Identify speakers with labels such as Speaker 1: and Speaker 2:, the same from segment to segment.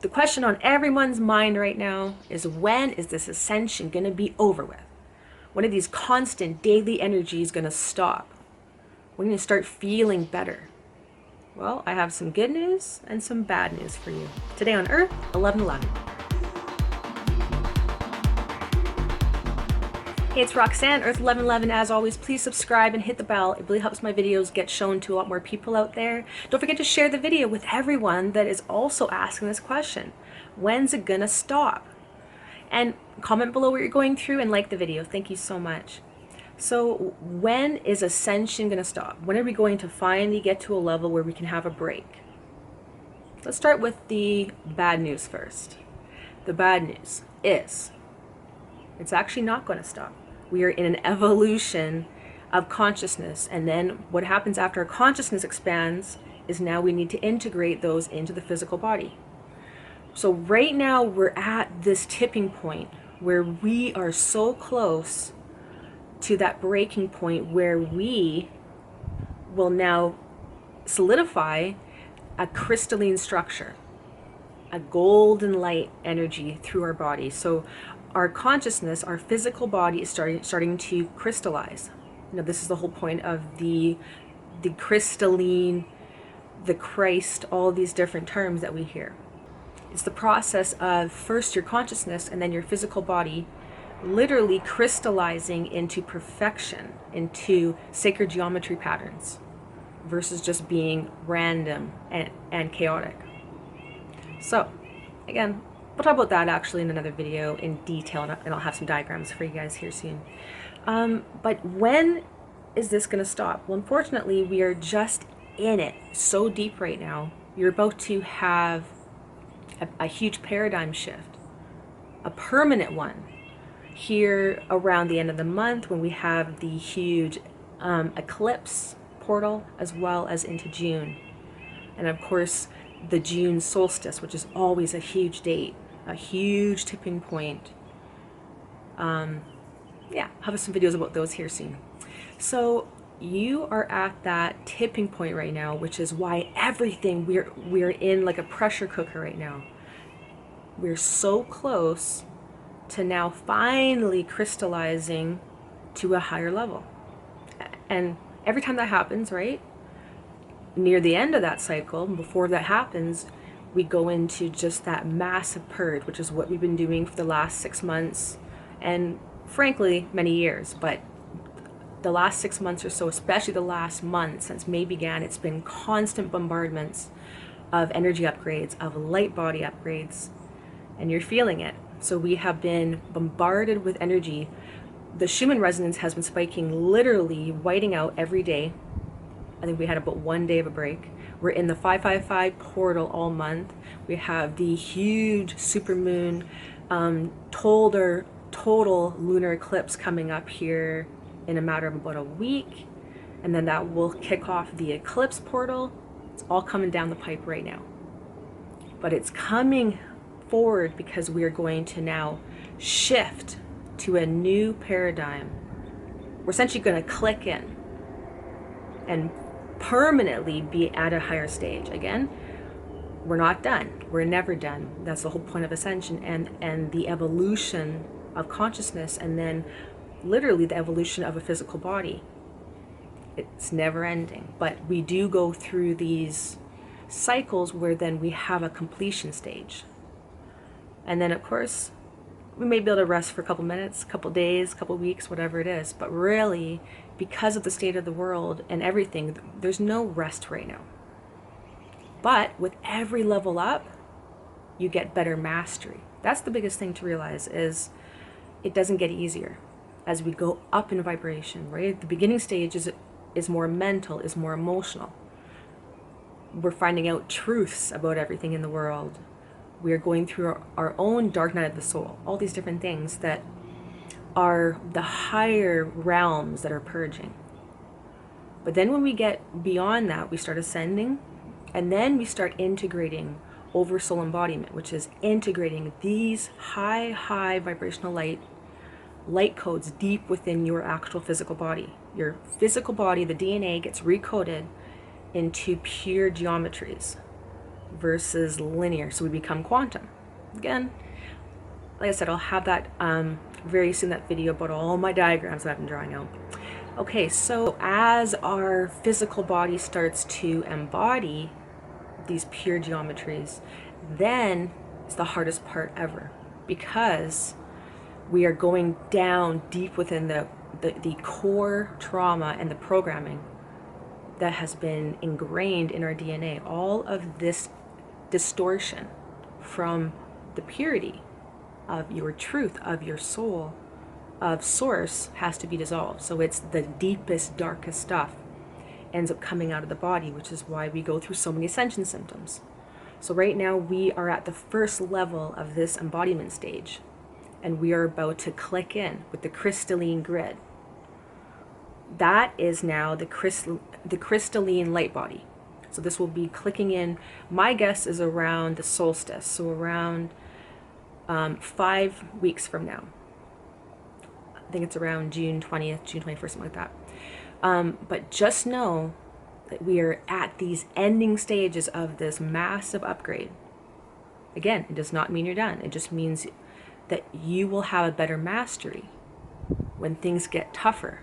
Speaker 1: The question on everyone's mind right now is, when is this ascension going to be over with? When are these constant daily energies going to stop? We're going to start feeling better. Well, I have some good news and some bad news for you today on Earth 1111. Hey, it's Roxanne, Earth 1111. As always, please subscribe and hit the bell. It really helps my videos get shown to a lot more people out there. Don't forget to share the video with everyone that is also asking this question. When's it gonna stop? And comment below what you're going through and like the video. Thank you so much. So when is ascension gonna stop? When are we going to finally get to a level where we can have a break? Let's start with the bad news first. The bad news is it's actually not going to stop. We are in an evolution of consciousness, and then what happens after our consciousness expands is now we need to integrate those into the physical body. So right now we're at this tipping point where we are so close to that breaking point where we will now solidify a crystalline structure, a golden light energy through our body. So our consciousness, our physical body is starting to crystallize. You know, this is the whole point of the crystalline, the Christ, all these different terms that we hear. It's the process of first your consciousness and then your physical body literally crystallizing into perfection, into sacred geometry patterns, versus just being random and chaotic. So again, we'll talk about that actually in another video in detail, and I'll have some diagrams for you guys here soon. But when is this going to stop? Well, unfortunately, we are just in it so deep right now. You're about to have a huge paradigm shift, a permanent one, here around the end of the month when we have the huge eclipse portal, as well as into June. And of course, the June solstice, which is always a huge date, a huge tipping point. Yeah, I'll have some videos about those here soon. So you are at that tipping point right now, which is why everything, we're in like a pressure cooker right now. We're so close to now finally crystallizing to a higher level. And every time that happens, right, near the end of that cycle, before that happens, we go into just that massive purge, which is what we've been doing for the last 6 months, and frankly, many years. But the last 6 months or so, especially the last month since May began, it's been constant bombardments of energy upgrades, of light body upgrades, and you're feeling it. So we have been bombarded with energy. The Schumann resonance has been spiking, literally whiting out every day. I think we had about 1 day of a break. We're in the 555 portal all month. We have the huge supermoon, total lunar eclipse coming up here in a matter of about a week. And then that will kick off the eclipse portal. It's all coming down the pipe right now. But it's coming forward because we are going to now shift to a new paradigm. We're essentially going to click in and permanently be at a higher stage. Again, we're not done. We're never done. That's the whole point of ascension and the evolution of consciousness, and then literally the evolution of a physical body. It's never ending. But we do go through these cycles where then we have a completion stage. And then of course, we may be able to rest for a couple minutes, a couple days, a couple weeks, whatever it is. But really, because of the state of the world and everything, there's no rest right now. But with every level up, you get better mastery. That's the biggest thing to realize, is it doesn't get easier as we go up in vibration, right? The beginning stage is more mental, is more emotional. We're finding out truths about everything in the world. We are going through our own dark night of the soul, all these different things that are the higher realms that are purging. But then when we get beyond that, we start ascending, and then we start integrating over soul embodiment, which is integrating these high vibrational light codes deep within your actual physical body. Your physical body, the DNA, gets recoded into pure geometries. versus linear. So we become quantum. Again, like I said, I'll have that very soon, that video about all my diagrams that I've been drawing out. Okay, so as our physical body starts to embody these pure geometries, then it's the hardest part ever, because we are going down deep within the core trauma and the programming that has been ingrained in our DNA. All of this distortion from the purity of your truth, of your soul, of source, has to be dissolved. So it's the deepest, darkest stuff ends up coming out of the body, which is why we go through so many ascension symptoms. So right now we are at the first level of this embodiment stage, and we are about to click in with the crystalline grid. That is now the crystalline light body. So this will be clicking in, my guess is around the solstice, so around 5 weeks from now. I think it's around June 20th, June 21st, something like that. But just know that we are at these ending stages of this massive upgrade. Again, it does not mean you're done. It just means that you will have a better mastery when things get tougher.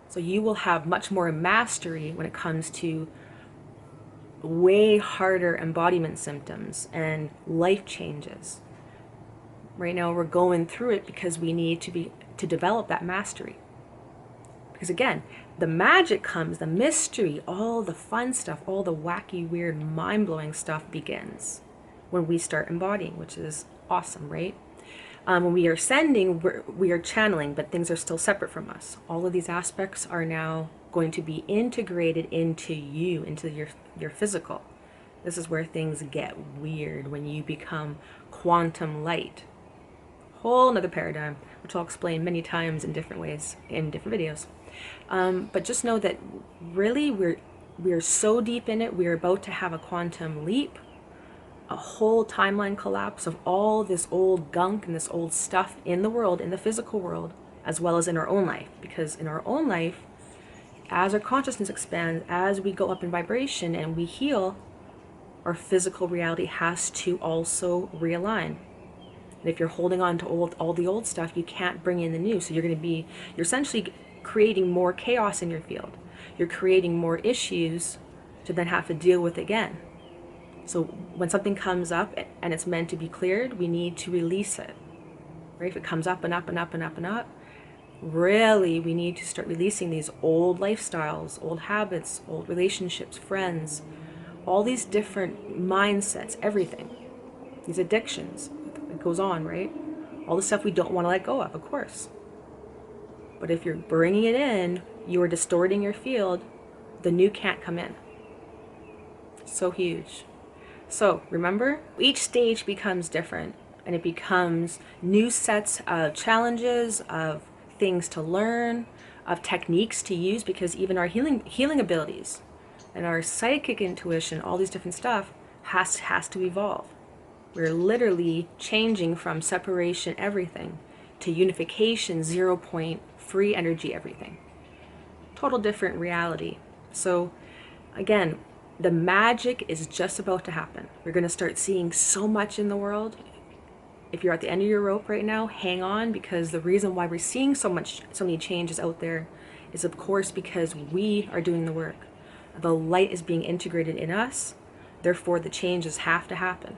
Speaker 1: So you will have much more mastery when it comes to way harder embodiment symptoms and life changes. Right now we're going through it because we need to develop that mastery. Because again, the magic comes, the mystery, all the fun stuff, all the wacky, weird, mind-blowing stuff begins when we start embodying, which is awesome, right? When we are sending, we are channeling, but things are still separate from us. All of these aspects are now going to be integrated into you, into your physical. This is where things get weird when you become quantum light. Whole another paradigm, which I'll explain many times in different ways in different videos. But just know that really we're so deep in it, we're about to have a quantum leap, a whole timeline collapse of all this old gunk and this old stuff in the world, in the physical world, as well as in our own life. Because in our own life, as our consciousness expands, as we go up in vibration and we heal, our physical reality has to also realign. And if you're holding on to all the old stuff, you can't bring in the new. So you're essentially creating more chaos in your field. You're creating more issues to then have to deal with again. So when something comes up and it's meant to be cleared, we need to release it. Right? If it comes up and up and up and up and up, really we need to start releasing these old lifestyles, old habits, old relationships, friends, all these different mindsets, everything. These addictions, it goes on, right? All the stuff we don't want to let go of course. But if you're bringing it in, you are distorting your field, the new can't come in. So huge. So remember, each stage becomes different, and it becomes new sets of challenges, of things to learn, of techniques to use, because even our healing abilities and our psychic intuition, all these different stuff has to evolve. We're literally changing from separation everything to unification, 0 point, free energy everything. Total different reality. So again, the magic is just about to happen. We're going to start seeing so much in the world. If you're at the end of your rope right now, hang on, because the reason why we're seeing so many changes out there is of course because we are doing the work. The light is being integrated in us, therefore the changes have to happen.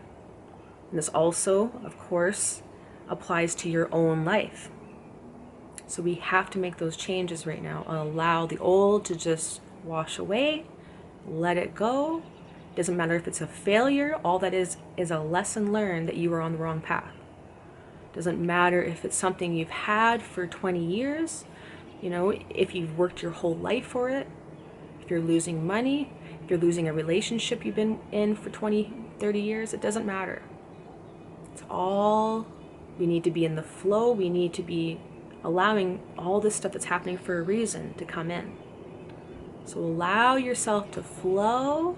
Speaker 1: And this also, of course, applies to your own life. So we have to make those changes right now. Allow the old to just wash away. Let it go. Doesn't matter if it's a failure. All that is a lesson learned that you were on the wrong path. Doesn't matter if it's something you've had for 20 years. You know, if you've worked your whole life for it. If you're losing money. If you're losing a relationship you've been in for 20, 30 years. It doesn't matter. It's all, we need to be in the flow. We need to be allowing all this stuff that's happening for a reason to come in. So allow yourself to flow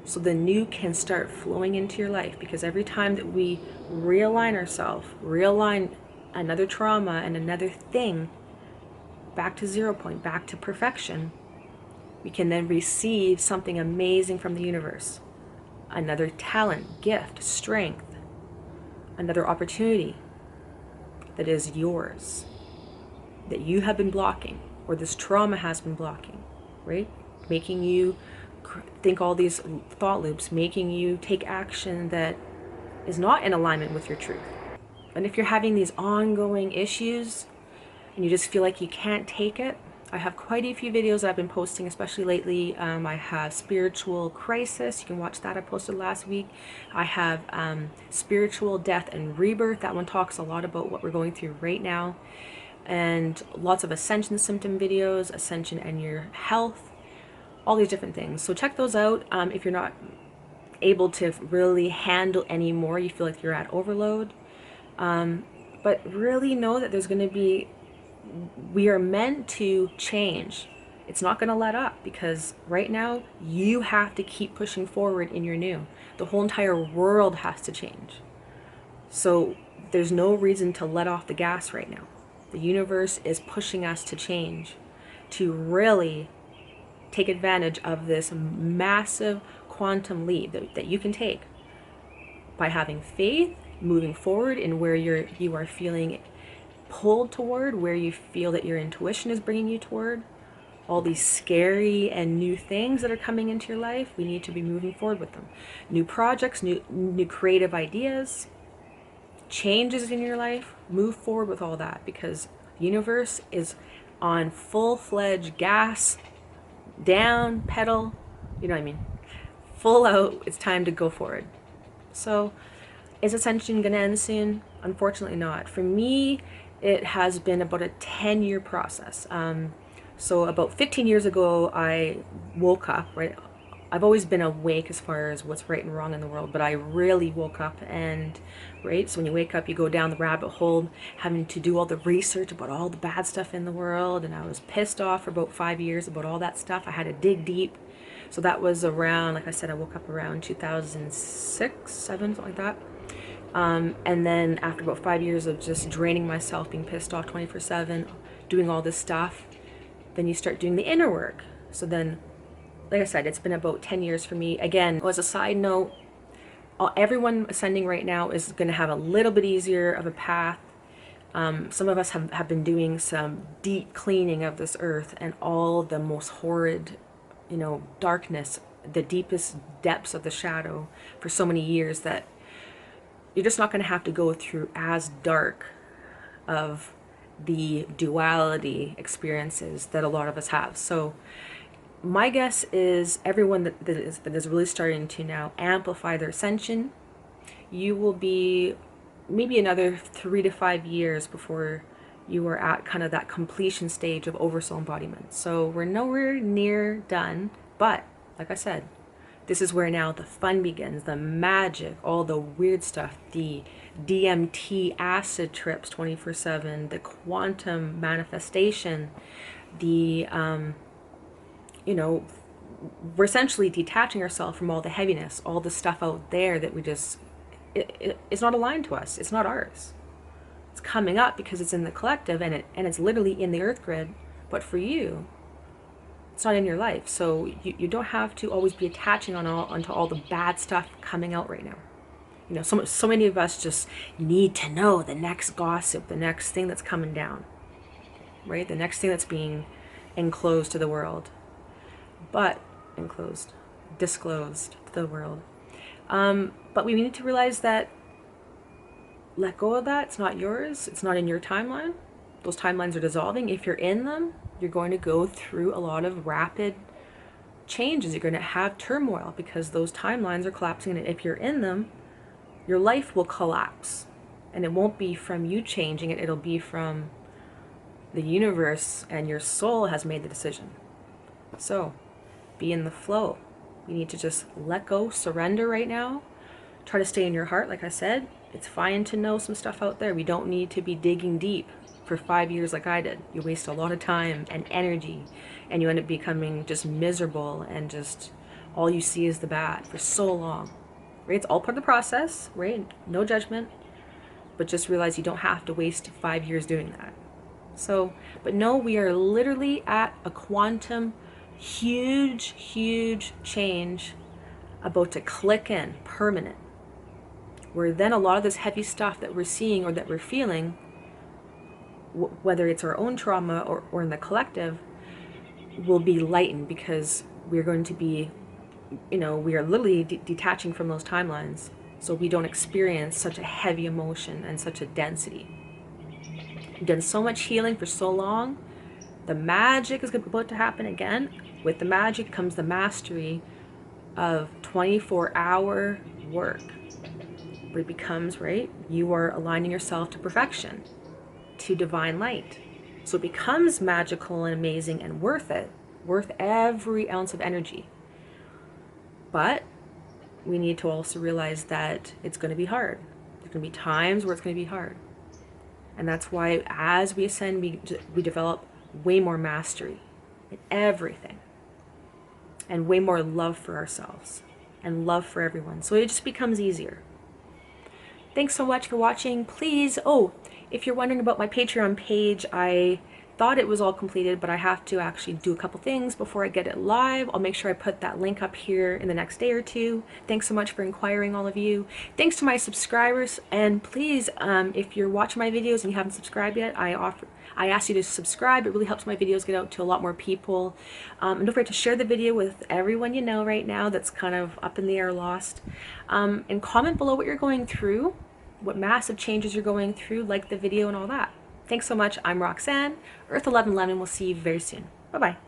Speaker 1: so the new can start flowing into your life, because every time that we realign ourselves, realign another trauma and another thing back to 0 point, back to perfection, we can then receive something amazing from the universe. another talent, gift, strength, another opportunity that is yours, that you have been blocking, or this trauma has been blocking, right? Making you think all these thought loops, making you take action that is not in alignment with your truth. And if you're having these ongoing issues and you just feel like you can't take it, I have quite a few videos I've been posting, especially lately. I have Spiritual Crisis. You can watch that. I posted last week. I have Spiritual Death and Rebirth. That one talks a lot about what we're going through right now. And lots of Ascension symptom videos, Ascension and your health, all these different things. So check those out. If you're not able to really handle anymore, you feel like you're at overload. But really know that there's going to be, we are meant to change. It's not going to let up, because right now you have to keep pushing forward in your new. The whole entire world has to change. So there's no reason to let off the gas right now. The universe is pushing us to change, to really take advantage of this massive quantum leap that you can take by having faith, moving forward in where you are feeling pulled toward, where you feel that your intuition is bringing you toward. All these scary and new things that are coming into your life, we need to be moving forward with them. New projects, new creative ideas, changes in your life, move forward with all that, because the universe is on full-fledged gas, down, pedal, you know what I mean? Full out, it's time to go forward. So, is Ascension gonna end soon? Unfortunately not. For me, it has been about a 10-year process. So about 15 years ago, I woke up, right? I've always been awake as far as what's right and wrong in the world, but I really woke up, and right, so when you wake up, you go down the rabbit hole, having to do all the research about all the bad stuff in the world, and I was pissed off for about 5 years about all that stuff. I had to dig deep. So that was around, like I said, I woke up around 2006, 7, something like that. And then after about 5 years of just draining myself, being pissed off 24/7, doing all this stuff, then you start doing the inner work. So then, like I said, it's been about 10 years for me. Again, as a side note, everyone ascending right now is going to have a little bit easier of a path. Some of us have been doing some deep cleaning of this earth and all the most horrid, darkness, the deepest depths of the shadow for so many years, that you're just not going to have to go through as dark of the duality experiences that a lot of us have. So my guess is everyone that is really starting to now amplify their ascension, you will be maybe another 3 to 5 years before you are at kind of that completion stage of oversoul embodiment. So we're nowhere near done, but like I said, this is where now the fun begins, the magic, all the weird stuff, the DMT acid trips 24/7, the quantum manifestation, the, we're essentially detaching ourselves from all the heaviness, all the stuff out there that we just, it's not aligned to us. It's not ours. It's coming up because it's in the collective, and it's literally in the earth grid, but for you, it's not in your life. So you don't have to always be attaching onto all the bad stuff coming out right now. So many of us just need to know the next gossip, the next thing that's coming down, right? The next thing that's being enclosed to the world. But disclosed to the world. But we need to realize that, let go of that. It's not yours. It's not in your timeline. Those timelines are dissolving. If you're in them, you're going to go through a lot of rapid changes. You're going to have turmoil because those timelines are collapsing. And if you're in them, your life will collapse. And it won't be from you changing it. It'll be from the universe, and your soul has made the decision. So be in the flow. You need to just let go, surrender right now. Try to stay in your heart. Like I said, it's fine to know some stuff out there. We don't need to be digging deep for 5 years like I did. You waste a lot of time and energy, and you end up becoming just miserable, and just all you see is the bad for so long. Right? It's all part of the process, right? No judgment, but just realize you don't have to waste 5 years doing that. So, but no, we are literally at a quantum huge change about to click in, permanent. Where then a lot of this heavy stuff that we're seeing or that we're feeling, whether it's our own trauma or in the collective, will be lightened, because we're going to be, we are literally detaching from those timelines, so we don't experience such a heavy emotion and such a density. We've done so much healing for so long. The magic is about to happen again. With the magic comes the mastery of 24-hour work, where it becomes, right, you are aligning yourself to perfection, to divine light. So it becomes magical and amazing and worth it, worth every ounce of energy. But we need to also realize that it's going to be hard. There's going to be times where it's going to be hard. And that's why as we ascend, we develop way more mastery in everything, and way more love for ourselves and love for everyone. So it just becomes easier. Thanks so much for watching. Please, if you're wondering about my Patreon page, I thought it was all completed, but I have to actually do a couple things before I get it live. I'll make sure I put that link up here in the next day or two. Thanks so much for inquiring, all of you. Thanks to my subscribers, and please, if you're watching my videos and you haven't subscribed yet, I ask you to subscribe. It really helps my videos get out to a lot more people. And don't forget to share the video with everyone you know right now that's kind of up in the air, lost. And comment below what you're going through, what massive changes you're going through, like the video and all that. Thanks so much. I'm Roxanne, Earth1111. We'll see you very soon. Bye-bye.